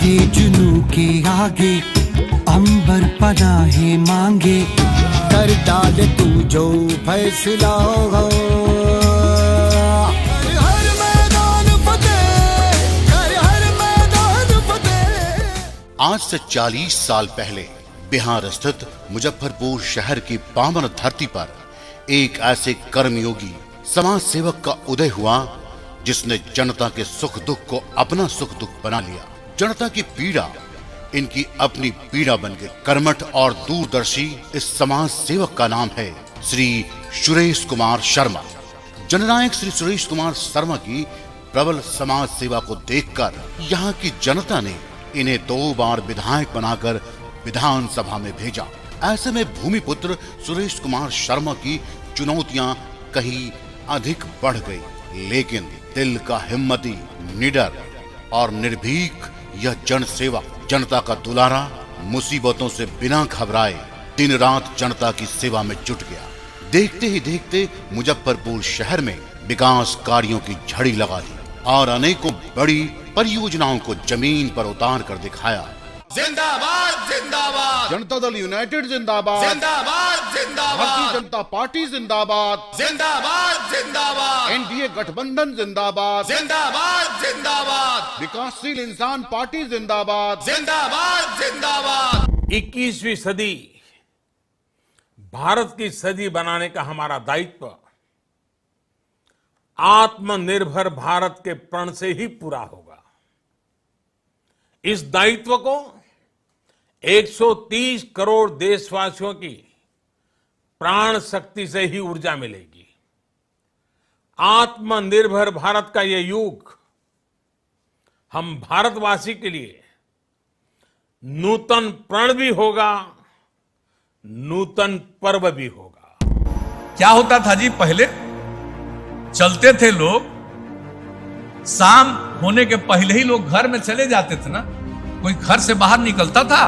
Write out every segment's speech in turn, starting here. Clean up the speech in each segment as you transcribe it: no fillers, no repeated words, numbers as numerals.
तेरे जुनू के आगे अंबर पनाहे मांगे, कर डाल तू जो फैसला हो। हर मैदान फतेह, हर मैदान फतेह। आज से 40 साल पहले बिहार स्थित मुजफ्फरपुर शहर की पावन धरती पर एक ऐसे कर्मयोगी समाज सेवक का उदय हुआ जिसने जनता के सुख दुख को अपना सुख दुख बना लिया। जनता की पीड़ा इनकी अपनी पीड़ा बन गई। कर्मठ और दूरदर्शी इस समाज सेवक का नाम है श्री सुरेश कुमार शर्मा। जननायक श्री सुरेश कुमार शर्मा की प्रबल समाज सेवा को देखकर यहाँ की जनता ने इन्हें 2 बार विधायक बनाकर विधानसभा में भेजा। ऐसे में भूमिपुत्र सुरेश कुमार शर्मा की चुनौतियां कहीं अधिक बढ़ गई, लेकिन दिल का हिम्मती, निडर और निर्भीक यह जन सेवा, जनता का दुलारा मुसीबतों से बिना घबराए दिन रात जनता की सेवा में जुट गया। देखते ही देखते मुजफ्फरपुर शहर में विकास कार्यों की झड़ी लगा दी और अनेकों बड़ी परियोजनाओं को जमीन पर उतार कर दिखाया। जिंदाबाद जिंदाबाद, जनता दल यूनाइटेड जिंदाबाद, जिंदाबाद जिंदाबाद, भारतीय जनता पार्टी जिंदाबाद, जिंदाबाद जिंदाबाद, एनडीए गठबंधन जिंदाबाद, जिंदाबाद जिंदाबाद, विकासशील इंसान पार्टी जिंदाबाद, जिंदाबाद जिंदाबाद। 21वीं सदी भारत की सदी बनाने का हमारा दायित्व आत्मनिर्भर भारत के प्रण से ही पूरा होगा। इस दायित्व को 130 करोड़ देशवासियों की प्राण शक्ति से ही ऊर्जा मिलेगी। आत्मनिर्भर भारत का ये युग हम भारतवासी के लिए नूतन प्रण भी होगा, नूतन पर्व भी होगा। क्या होता था जी, पहले चलते थे लोग, शाम होने के पहले ही लोग घर में चले जाते थे ना, कोई घर से बाहर निकलता था।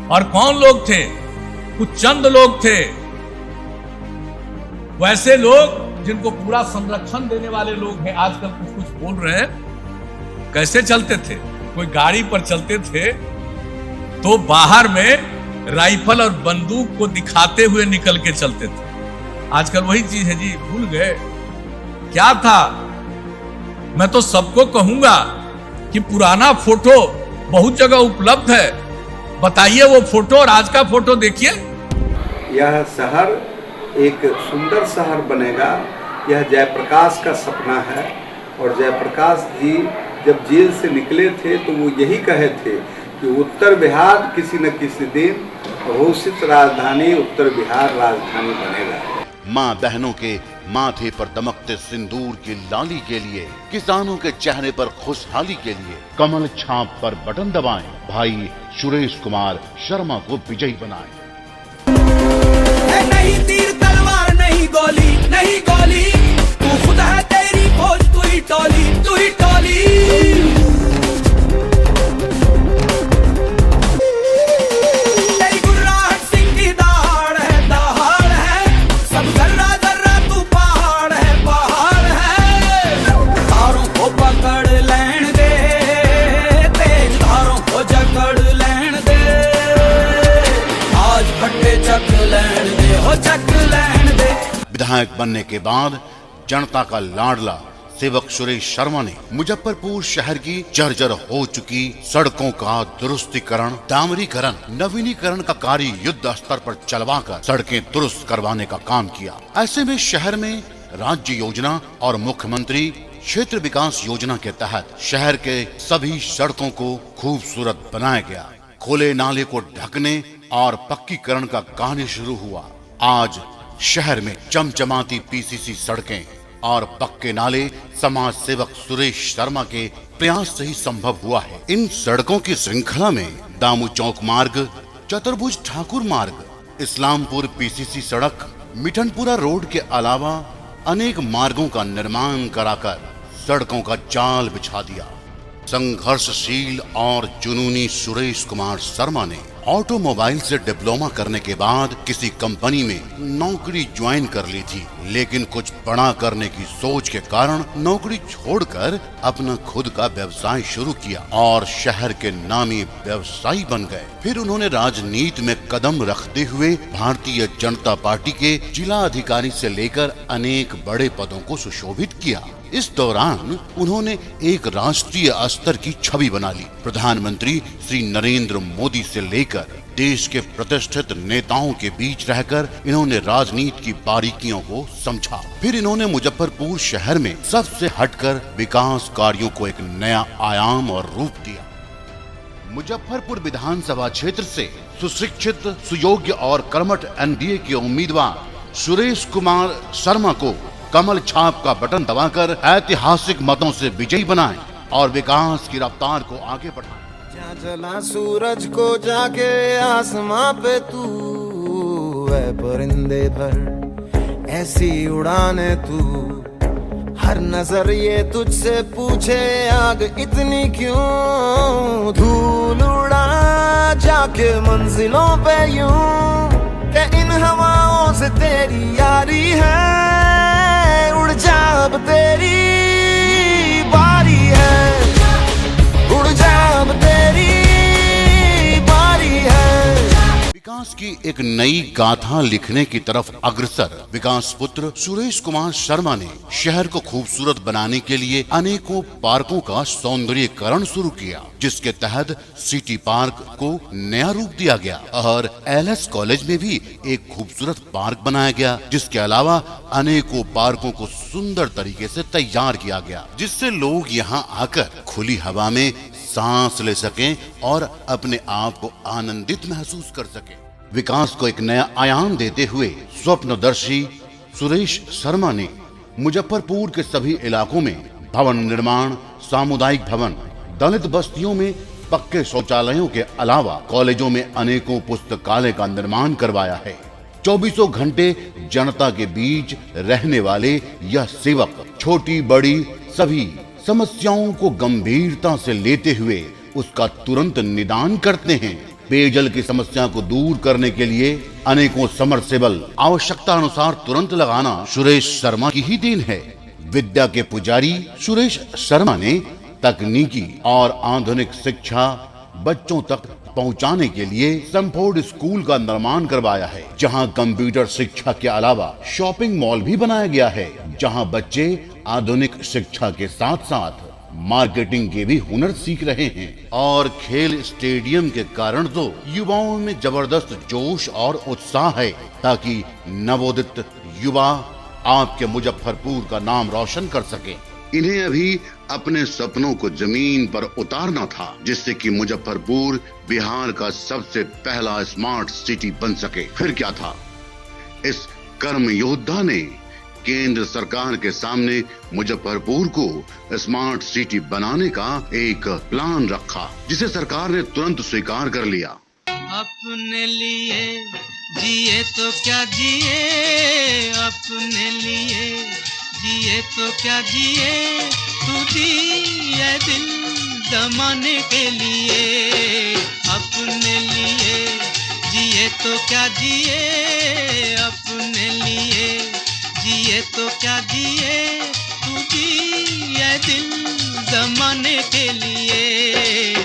और कौन लोग थे? कुछ चंद लोग थे, वैसे लोग जिनको पूरा संरक्षण देने वाले लोग हैं। आजकल कुछ कुछ बोल रहे हैं। कैसे चलते थे? कोई गाड़ी पर चलते थे तो बाहर में राइफल और बंदूक को दिखाते हुए निकल के चलते थे। आजकल वही चीज है जी, भूल गए क्या था। मैं तो सबको कहूंगा कि पुराना फोटो बहुत जगह उपलब्ध है, बताइए वो फोटो और आज का फोटो देखिए। यह शहर एक सुंदर शहर बनेगा, यह जयप्रकाश का सपना है। और जयप्रकाश जी जब जेल से निकले थे तो वो यही कहे थे कि उत्तर बिहार किसी न किसी दिन घोषित राजधानी उत्तर बिहार राजधानी बनेगा। माँ बहनों के माथे पर दमकते सिंदूर की लाली के लिए, किसानों के चेहरे पर खुशहाली के लिए कमल छाप पर बटन दबाएं, भाई सुरेश कुमार शर्मा को विजयी बनाएं। नहीं तीर तलवार नहीं गोली, नहीं गोली, तू खुद है तेरी फौज, तू ही टोली, तू ही टोली। विधायक बनने के बाद जनता का लाडला सेवक सुरेश शर्मा ने मुजफ्फरपुर शहर की जर्जर हो चुकी सड़कों का दुरुस्तीकरण, डामरीकरण, नवीनीकरण का कार्य युद्ध स्तर पर चलवाकर सड़कें दुरुस्त करवाने का काम किया। ऐसे में शहर में राज्य योजना और मुख्यमंत्री क्षेत्र विकास योजना के तहत शहर के सभी सड़कों को खूबसूरत बनाया गया। खुले नाले को ढकने और पक्कीकरण का कार्य शुरू हुआ। आज शहर में चमचमाती पीसीसी सड़कें और पक्के नाले समाज सेवक सुरेश शर्मा के प्रयास से ही संभव हुआ है। इन सड़कों की श्रृंखला में दामू चौक मार्ग, चतुर्भुज ठाकुर मार्ग, इस्लामपुर पीसीसी सड़क, मिठनपुरा रोड के अलावा अनेक मार्गों का निर्माण कराकर सड़कों का जाल बिछा दिया। संघर्षशील और जुनूनी सुरेश कुमार शर्मा ने ऑटोमोबाइल से डिप्लोमा करने के बाद किसी कंपनी में नौकरी ज्वाइन कर ली थी, लेकिन कुछ बड़ा करने की सोच के कारण नौकरी छोड़कर अपना खुद का व्यवसाय शुरू किया और शहर के नामी व्यवसायी बन गए। फिर उन्होंने राजनीति में कदम रखते हुए भारतीय जनता पार्टी के जिला अधिकारी से लेकर अनेक बड़े पदों को सुशोभित किया। इस दौरान उन्होंने एक राष्ट्रीय स्तर की छवि बना ली। प्रधानमंत्री श्री नरेंद्र मोदी से लेकर देश के प्रतिष्ठित नेताओं के बीच रहकर इन्होंने राजनीति की बारीकियों को समझा। फिर इन्होंने मुजफ्फरपुर शहर में सबसे हटकर विकास कार्यों को एक नया आयाम और रूप दिया। मुजफ्फरपुर विधानसभा क्षेत्र से सुशिक्षित, सुयोग्य और कर्मठ एनडीए के उम्मीदवार सुरेश कुमार शर्मा को कमल छाप का बटन दबाकर ऐतिहासिक मतों से विजयी बनाएं और विकास की रफ्तार को आगे बढ़ाएं। जहाँ जला सूरज को जाके आसमां पे तू है परिंदे भर ऐसी उड़ाने तू, हर नजर ये तुझसे पूछे आग इतनी क्यों, धूल उड़ा जाके मंजिलों पे यूं के इन हवाओं से तेरी यारी है, उड़ जा अब तेरी बारी है, उड़ जा अब तेरी बारी है। विकास की एक नई गाथा लिखने की तरफ अग्रसर विकास पुत्र सुरेश कुमार शर्मा ने शहर को खूबसूरत बनाने के लिए अनेकों पार्कों का सौंदर्यीकरण शुरू किया, जिसके तहत सिटी पार्क को नया रूप दिया गया और एलएस कॉलेज में भी एक खूबसूरत पार्क बनाया गया, जिसके अलावा अनेकों पार्कों को सुंदर तरीके से तैयार किया गया, जिससे लोग यहाँ आकर खुली हवा में सांस ले सकें और अपने आप को आनंदित महसूस कर सकें। विकास को एक नया आयाम देते हुए स्वप्नदर्शी सुरेश शर्मा ने मुजफ्फरपुर के सभी इलाकों में भवन निर्माण, सामुदायिक भवन, दलित बस्तियों में पक्के शौचालयों के अलावा कॉलेजों में अनेकों पुस्तकालय का निर्माण करवाया है। 24 घंटे जनता के बीच रहने वाले यह सेवक छोटी बड़ी सभी समस्याओं को गंभीरता से लेते हुए उसका तुरंत निदान करते हैं। पेयजल की समस्या को दूर करने के लिए अनेकों समरसेबल आवश्यकता अनुसार तुरंत लगाना सुरेश शर्मा की ही देन है। विद्या के पुजारी सुरेश शर्मा ने तकनीकी और आधुनिक शिक्षा बच्चों तक पहुंचाने के लिए संफोर्ड स्कूल का निर्माण करवाया है, जहां कंप्यूटर शिक्षा के अलावा शॉपिंग मॉल भी बनाया गया है, जहां बच्चे आधुनिक शिक्षा के साथ साथ मार्केटिंग के भी हुनर सीख रहे हैं। और खेल स्टेडियम के कारण तो युवाओं में जबरदस्त जोश और उत्साह है, ताकि नवोदित युवा आपके मुजफ्फरपुर का नाम रोशन कर सके। इन्हें अभी अपने सपनों को जमीन पर उतारना था, जिससे कि मुजफ्फरपुर बिहार का सबसे पहला स्मार्ट सिटी बन सके। फिर क्या था, इस कर्म योद्धा ने केंद्र सरकार के सामने मुजफ्फरपुर को स्मार्ट सिटी बनाने का एक प्लान रखा, जिसे सरकार ने तुरंत स्वीकार कर लिया। अपने लिए जिए तो क्या जिए, अपने लिए जिए तो क्या जिए, तू जिए दिल जमाने के लिए। अपने लिए जिए तो क्या जिए, अपने लिए जिए तो क्या जिए, तू जिए दिल जमाने के लिए।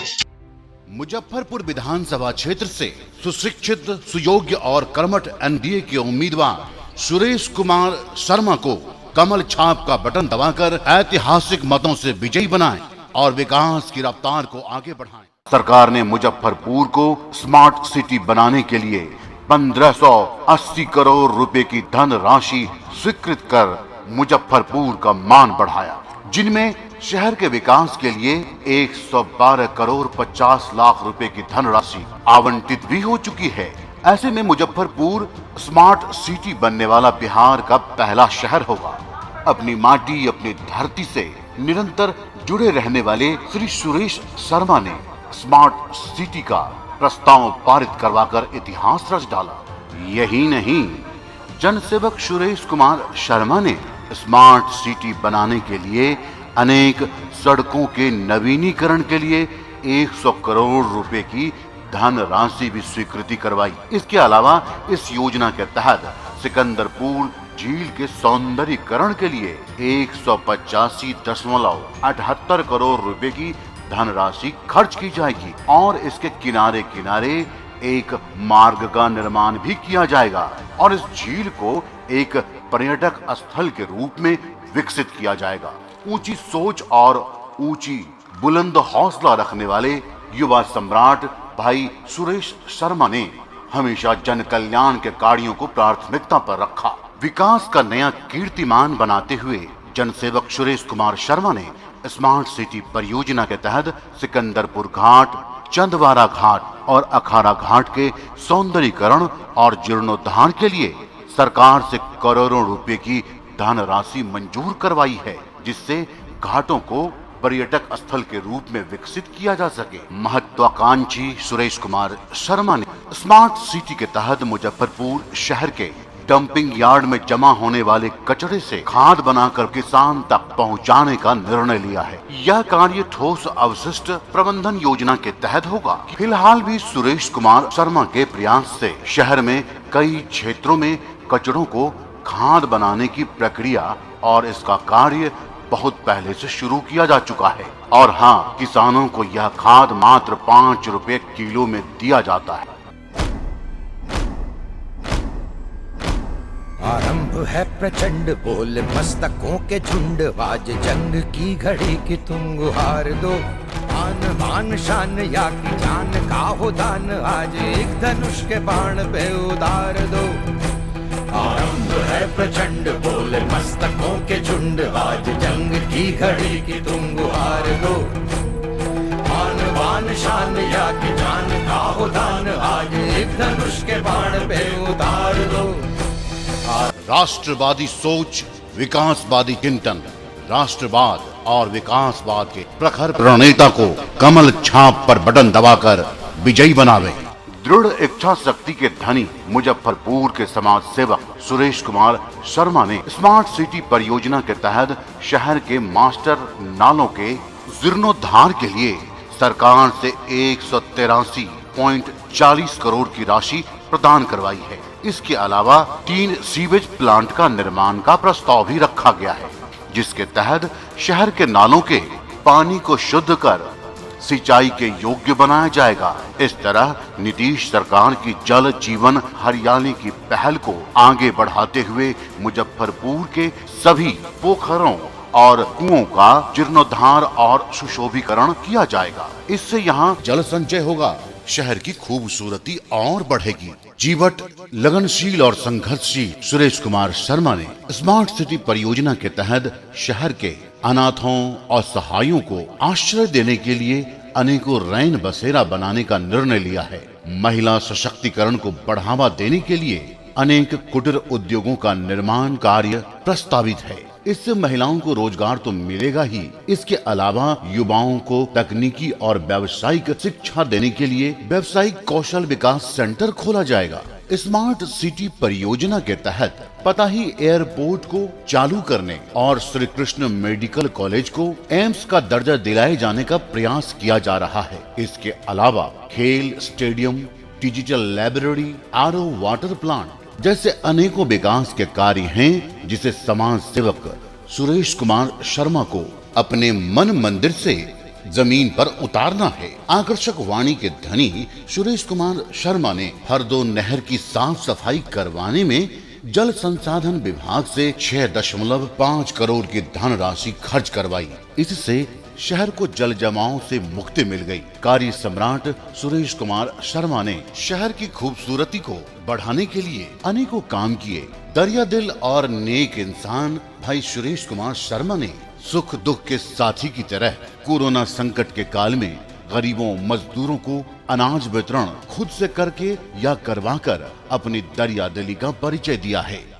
मुजफ्फरपुर विधानसभा क्षेत्र से सुशिक्षित, सुयोग्य और कर्मठ एनडीए के उम्मीदवार सुरेश कुमार शर्मा को कमल छाप का बटन दबाकर ऐतिहासिक मतों से विजयी बनाएं और विकास की रफ्तार को आगे बढ़ाएं। सरकार ने मुजफ्फरपुर को स्मार्ट सिटी बनाने के लिए 1580 करोड़ रुपए की धनराशि स्वीकृत कर मुजफ्फरपुर का मान बढ़ाया, जिनमें शहर के विकास के लिए 112 करोड़ 50 लाख रुपए की धनराशि आवंटित भी हो चुकी है। ऐसे में मुजफ्फरपुर स्मार्ट सिटी बनने वाला बिहार का पहला शहर होगा। अपनी माटी, अपनी धरती से निरंतर जुड़े रहने वाले श्री सुरेश शर्मा ने स्मार्ट सिटी का प्रस्ताव पारित करवाकर इतिहास रच डाला। यही नहीं, जनसेवक सुरेश कुमार शर्मा ने स्मार्ट सिटी बनाने के लिए अनेक सड़कों के नवीनीकरण के लिए 100 करोड़ रुपए की धनराशि भी स्वीकृति करवाई। इसके अलावा इस योजना के तहत सिकंदरपुर झील के सौंदर्यीकरण के लिए 185.78 करोड़ रुपए की धनराशि खर्च की जाएगी और इसके किनारे किनारे एक मार्ग का निर्माण भी किया जाएगा और इस झील को एक पर्यटक स्थल के रूप में विकसित किया जाएगा। ऊंची सोच और ऊंची बुलंद हौसला रखने वाले युवा सम्राट भाई सुरेश शर्मा ने हमेशा जन कल्याण के कार्यों को प्राथमिकता पर रखा। विकास का नया कीर्तिमान बनाते हुए जनसेवक सुरेश कुमार शर्मा ने स्मार्ट सिटी परियोजना के तहत सिकंदरपुर घाट, चंदवारा घाट और अखाड़ा घाट के सौंदर्यीकरण और जीर्णोद्धार के लिए सरकार से करोड़ों रुपए की धनराशि मंजूर करवाई है, जिससे घाटों को पर्यटक स्थल के रूप में विकसित किया जा सके। महत्वाकांक्षी सुरेश कुमार शर्मा ने स्मार्ट सिटी के तहत मुजफ्फरपुर शहर के डंपिंग यार्ड में जमा होने वाले कचरे से खाद बनाकर किसान तक पहुंचाने का निर्णय लिया है। यह कार्य ठोस अवशिष्ट प्रबंधन योजना के तहत होगा। फिलहाल भी सुरेश कुमार शर्मा के प्रयास से शहर में कई क्षेत्रों में कचरों को खाद बनाने की प्रक्रिया और इसका कार्य बहुत पहले से शुरू किया जा चुका है और हाँ, किसानों को यह खाद मात्र 5 रुपए किलो में दिया जाता है। आरंभ है प्रचंड बोल मस्तकों के झुंड, आज जंग की घड़ी की तुम गुहार दो। आन मान शान या की जान का हो दान, आज एक धनुष के बाण पे उतार दो। आरंभ है प्रचंड बोल मस्तकों के झुंड, आज जंग की घड़ी की तुम गुहार दो। आन बान शान या की जान का हो दान, आज एक धनुष के बाण पे उतार दो। राष्ट्रवादी सोच, विकासवादी चिंतन, राष्ट्रवाद और विकासवाद के प्रखर प्रणेता को कमल छाप पर बटन दबाकर विजयी बनावे। दृढ़ इच्छा शक्ति के धनी मुजफ्फरपुर के समाज सेवक सुरेश कुमार शर्मा ने स्मार्ट सिटी परियोजना के तहत शहर के मास्टर नालों के जीर्णोद्धार के लिए सरकार से 183.40 करोड़ की राशि प्रदान करवाई है। इसके अलावा 3 सीवेज प्लांट का निर्माण का प्रस्ताव भी रखा गया है, जिसके तहत शहर के नालों के पानी को शुद्ध कर सिंचाई के योग्य बनाया जाएगा। इस तरह नीतीश सरकार की जल जीवन हरियाली की पहल को आगे बढ़ाते हुए मुजफ्फरपुर के सभी पोखरों और कुओं का जीर्णोद्धार और सुशोभीकरण किया जाएगा। इससे यहाँ जल संचय होगा, शहर की खूबसूरती और बढ़ेगी। जीवट, लगनशील और संघर्षशील सुरेश कुमार शर्मा ने स्मार्ट सिटी परियोजना के तहत शहर के अनाथों और असहायों को आश्रय देने के लिए अनेकों रैन बसेरा बनाने का निर्णय लिया है। महिला सशक्तिकरण को बढ़ावा देने के लिए अनेक कुटीर उद्योगों का निर्माण कार्य प्रस्तावित है। इससे महिलाओं को रोजगार तो मिलेगा ही, इसके अलावा युवाओं को तकनीकी और व्यावसायिक शिक्षा देने के लिए व्यावसायिक कौशल विकास सेंटर खोला जाएगा। स्मार्ट सिटी परियोजना के तहत पताही एयरपोर्ट को चालू करने और श्री कृष्ण मेडिकल कॉलेज को एम्स का दर्जा दिलाए जाने का प्रयास किया जा रहा है। इसके अलावा खेल stadium, digital library, RO water plant जैसे अनेकों विकास के कार्य हैं, जिसे समाज सेवक सुरेश कुमार शर्मा को अपने मन मंदिर से जमीन पर उतारना है। आकर्षक वाणी के धनी सुरेश कुमार शर्मा ने हरदो नहर की साफ सफाई करवाने में जल संसाधन विभाग से 6.5 करोड़ की धनराशि खर्च करवाई। इससे शहर को जल जमाव से मुक्ति मिल गई। कार्य सम्राट सुरेश कुमार शर्मा ने शहर की खूबसूरती को बढ़ाने के लिए अनेकों काम किए। दरिया दिल और नेक इंसान भाई सुरेश कुमार शर्मा ने सुख दुख के साथी की तरह कोरोना संकट के काल में गरीबों मजदूरों को अनाज वितरण खुद से करके या करवाकर अपनी दरिया दिली का परिचय दिया है।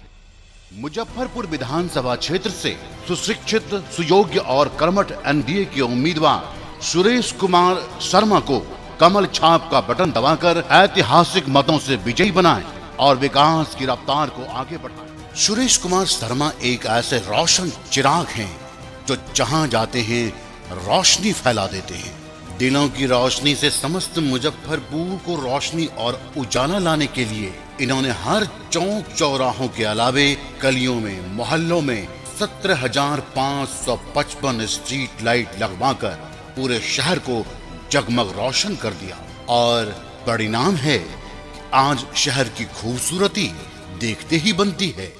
मुजफ्फरपुर विधानसभा क्षेत्र से सुशिक्षित, सुयोग्य और कर्मठ एनडीए के उम्मीदवार सुरेश कुमार शर्मा को कमल छाप का बटन दबाकर ऐतिहासिक मतों से विजयी बनाएं और विकास की रफ्तार को आगे बढ़ाएं। सुरेश कुमार शर्मा एक ऐसे रोशन चिराग हैं जो जहां जाते हैं रोशनी फैला देते हैं। दिलों की रोशनी से समस्त मुजफ्फरपुर को रोशनी और उजाला लाने के लिए इन्होंने हर चौक चौराहों के अलावे गलियों में, मोहल्लों में 17,555 स्ट्रीट लाइट लगवाकर पूरे शहर को जगमग रोशन कर दिया। और परिणाम है कि आज शहर की खूबसूरती देखते ही बनती है।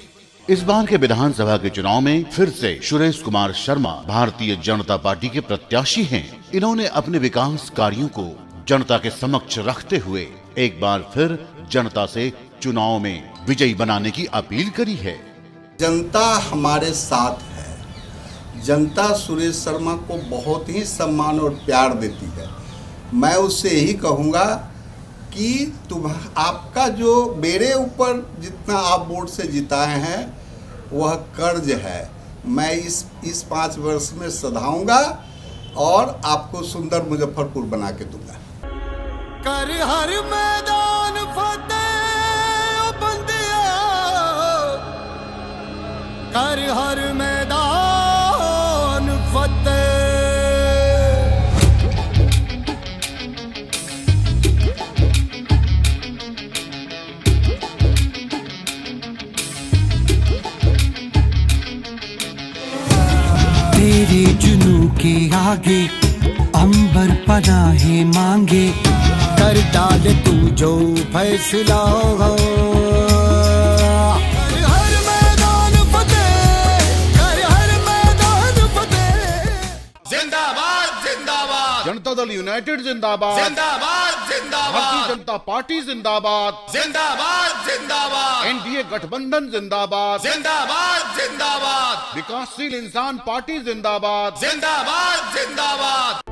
इस बार के विधानसभा के चुनाव में फिर से सुरेश कुमार शर्मा भारतीय जनता पार्टी के प्रत्याशी हैं। इन्होंने अपने विकास कार्यों को जनता के समक्ष रखते हुए एक बार फिर जनता से चुनाव में विजयी बनाने की अपील करी है। जनता हमारे साथ है। जनता सुरेश शर्मा को बहुत ही सम्मान और प्यार देती है। मैं उससे यही कहूँगा कि आपका जो मेरे ऊपर जितना आप वोट से जिताए हैं वह कर्ज है। मैं इस 5 वर्ष में सधाऊंगा और आपको सुंदर मुजफ्फरपुर बना के दूंगा। कर हर मैदान फतेह बंदिया, कर हर मैदान फतेह। तेरे जुनू के आगे अंबर पनाहे मांगे, कर डाल तू जो फैसला हो। कर हर मैदान फतेह, कर हर मैदान फतेह। जिंदाबाद जिंदाबाद जनता दल यूनाइटेड जिंदाबाद, जिंदाबाद जिंदाबाद भारतीय जनता पार्टी जिंदाबाद, जिंदाबाद जिंदाबाद एनडीए गठबंधन जिंदाबाद, जिंदाबाद जिंदाबाद विकासशील इंसान पार्टी जिंदाबाद। जिंदाबाद जिंदाबाद